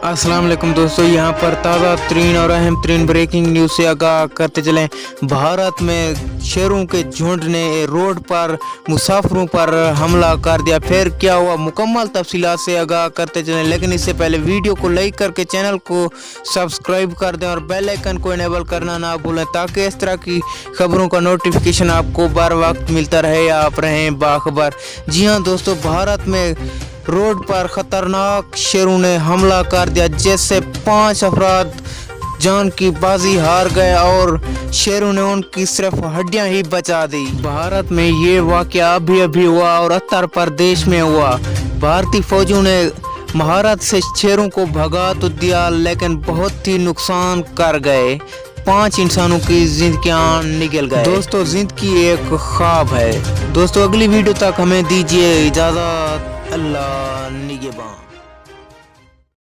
अस्सलाम वालेकुम दोस्तों, यहाँ पर ताज़ा तरीन और अहम तरीन ब्रेकिंग न्यूज़ से आगाह करते चलें। भारत में शेरों के झुंड ने रोड पर मुसाफिरों पर हमला कर दिया। फिर क्या हुआ, मुकम्मल तफसीलात से आगाह करते चलें। लेकिन इससे पहले वीडियो को लाइक करके चैनल को सब्सक्राइब कर दें और बेल आइकन को इनेबल करना ना भूलें, ताकि इस तरह की खबरों का नोटिफिकेशन आपको बर वक्त मिलता रहे या आप रहें बाखबर। जी हाँ दोस्तों, भारत में रोड पर खतरनाक शेरों ने हमला कर दिया, जिससे 5 अफराद जान की बाजी हार गए और शेरों ने उनकी सिर्फ हड्डियां ही बचा दी। भारत में ये वाकया अभी हुआ और उत्तर प्रदेश में हुआ। भारतीय फौजों ने महारत से शेरों को भगा तो दिया, लेकिन बहुत ही नुकसान कर गए। 5 इंसानों की जिंदगियां निकल गए। दोस्तों, जिंदगी एक ख्वाब है। दोस्तों, अगली वीडियो तक हमें दीजिए इजाज़त। अल्लाह निगहबान।